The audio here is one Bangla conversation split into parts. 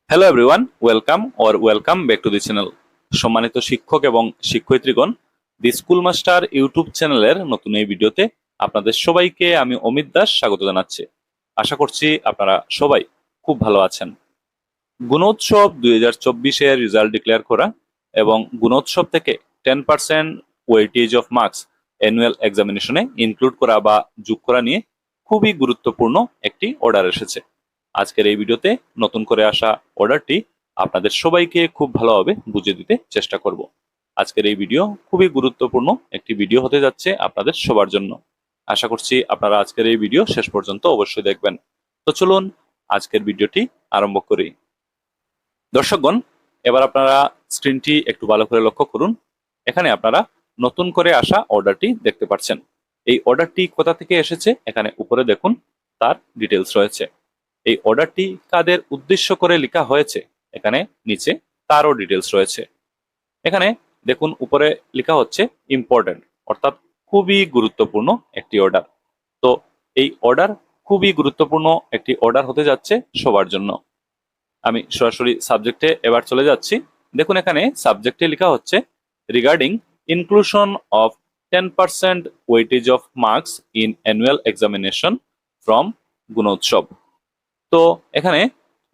Hello everyone, welcome back to the channel. সম্মানিত শিক্ষক এবং শিক্ষয়িত্রীগণ, দি স্কুল মাস্টার ইউটিউব চ্যানেলের নতুন এই ভিডিওতে আপনাদের সবাইকে আমি অমিত দাস স্বাগত জানাচ্ছি। আশা করছি আপনারা সবাই খুব ভালো আছেন। গুণোৎসব 2024-এর রেজাল্ট ডিক্লেয়ার করা এবং গুণোৎসব থেকে 10% ওয়েটেজ অফ মার্কস অ্যানুয়াল এক্সামিনেশনে ইনক্লুড করা বা যোগ করা নিয়ে খুবই গুরুত্বপূর্ণ একটি অর্ডার এসেছে। আজকের এই ভিডিওতে নতুন করে আসা অর্ডারটি আপনাদের সবাইকে খুব ভালোভাবে বুঝিয়ে দিতে চেষ্টা করব। আজকের এই ভিডিও খুবই গুরুত্বপূর্ণ একটি ভিডিও হতে যাচ্ছে আপনাদের সবার জন্য। আশা করছি আপনারা আজকের এই ভিডিও শেষ পর্যন্ত অবশ্যই দেখবেন। তো চলুন আজকের ভিডিওটি আরম্ভ করি। দর্শকগণ, এবার আপনারা স্ক্রিনটি একটু ভালো করে লক্ষ্য করুন। এখানে আপনারা নতুন করে আসা অর্ডারটি দেখতে পাচ্ছেন। এই অর্ডারটি কোথা থেকে এসেছে এখানে উপরে দেখুন, তার ডিটেলস রয়েছে। এই অর্ডারটি কাদের উদ্দেশ্য করে লেখা হয়েছে এখানে নিচে তারও ডিটেলস রয়েছে। এখানে দেখুন উপরে লেখা হচ্ছে ইম্পর্টেন্ট, অর্থাৎ খুবই গুরুত্বপূর্ণ একটি অর্ডার। তো এই অর্ডার খুবই গুরুত্বপূর্ণ একটি অর্ডার হতে যাচ্ছে সবার জন্য। আমি সরাসরি সাবজেক্টে এবার চলে যাচ্ছি। দেখুন এখানে সাবজেক্টে লেখা হচ্ছে regarding inclusion of 10% weightage of marks in annual examination from Gunotsav. তো এখানে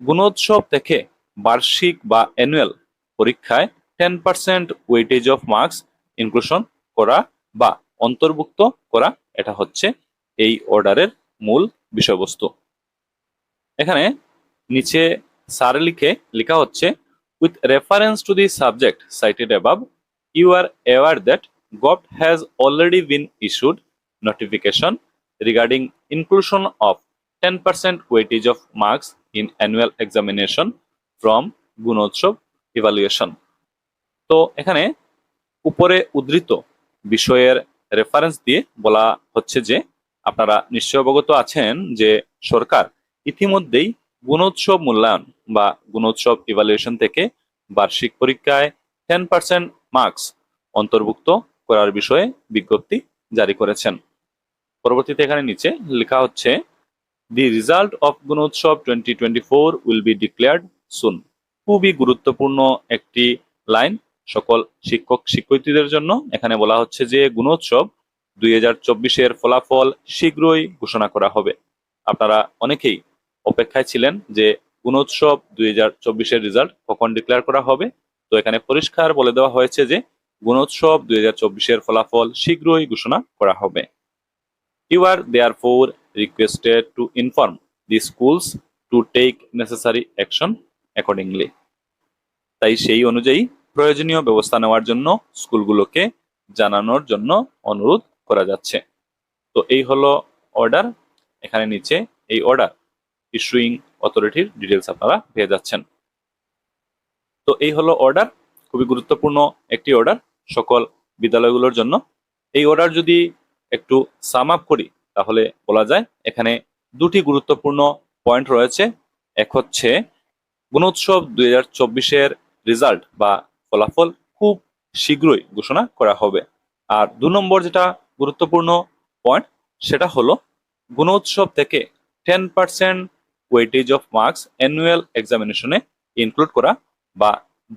গুণোৎসব থেকে বার্ষিক বা অ্যানুয়াল পরীক্ষায় 10% ওয়েটেজ অফ মার্কস ইনক্লুশন করা বা অন্তর্ভুক্ত করা, এটা হচ্ছে এই অর্ডারের মূল বিষয়বস্তু। এখানে নিচে সার লিখে লেখা হচ্ছে with reference to the subject cited above you are aware that govt has already been issued notification regarding inclusion of 10% weightage of marks in annual examination from Gunotsav evaluation. তো এখানে উপরে উদ্ধৃত বিষয়ের রেফারেন্স দিয়ে বলা হচ্ছে যে আপনারা নিশ্চয় অবগত আছেন যে সরকার ইতিমধ্যেই গুণোৎসব মূল্যায়ন বা গুণোৎসব ইভালুয়েশন থেকে বার্ষিক পরীক্ষায় 10% মার্কস অন্তর্ভুক্ত করার বিষয়ে বিজ্ঞপ্তি জারি করেছেন। পরবর্তীতে এখানে নিচে লেখা হচ্ছে The result of Gunotsav 2024 will be declared soon। খুবই গুরুত্বপূর্ণ একটি লাইন সকল শিক্ষক শিক্ষয়িত্রীদের জন্য। এখানে বলা হচ্ছে যে গুণোৎসব 2024-এর ফলাফল শীঘ্রই ঘোষণা করা হবে। আপনারা অনেকেই অপেক্ষায় ছিলেন যে গুণোৎসব 2024-এর রেজাল্ট কখন ডিক্লেয়ার করা হবে। তো এখানে পরিষ্কার বলে দেওয়া হয়েছে যে গুণোৎসব 2024-এর ফলাফল শীঘ্রই ঘোষণা করা হবে। You are therefore requested to inform the schools to take necessary action accordingly। তাই সেই অনুযায়ী প্রয়োজনীয় ব্যবস্থা নেওয়ার জন্য স্কুলগুলোকে জানানোর জন্য অনুরোধ করা যাচ্ছে। তো এই হলো অর্ডার। এখানে নিচে এই অর্ডার ইস্যুইং অথরিটির ডিটেলস আপনারা পেয়ে যাচ্ছেন। তো এই হলো অর্ডার, খুবই গুরুত্বপূর্ণ একটি অর্ডার সকল বিদ্যালয়গুলোর জন্য। এই অর্ডার যদি একটু সাম আপ করি তাহলে বলা যায় এখানে দুটি গুরুত্বপূর্ণ পয়েন্ট রয়েছে। এক হচ্ছে গুণোৎসব 2024-এর রেজাল্ট বা ফলাফল খুব শীঘ্রই ঘোষণা করা হবে। আর 2 নম্বর যেটা গুরুত্বপূর্ণ পয়েন্ট সেটা হলো গুণোৎসব থেকে 10% ওয়েটেজ অফ মার্কস অ্যানুয়াল এক্সামিনেশনে ইনক্লুড করা বা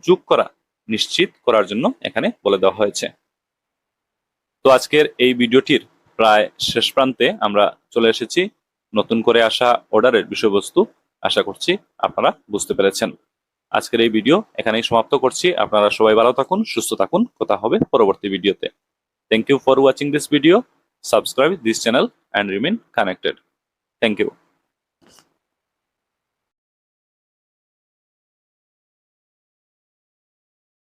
যোগ করা নিশ্চিত করার জন্য এখানে বলে দেওয়া হয়েছে। তো আজকের এই ভিডিওটির প্রায় শেষ প্রান্তে আমরা চলে এসেছি। নতুন করে আসা অর্ডারের বিষয়বস্তু আশা করছি আপনারা বুঝতে পেরেছেন। আজকের এই ভিডিও এখানেই সমাপ্ত করছি। আপনারা সবাই ভালো থাকুন, সুস্থ থাকুন। কথা হবে পরবর্তী ভিডিওতে। Thank you for watching this video. Subscribe this channel and remain connected. Thank you.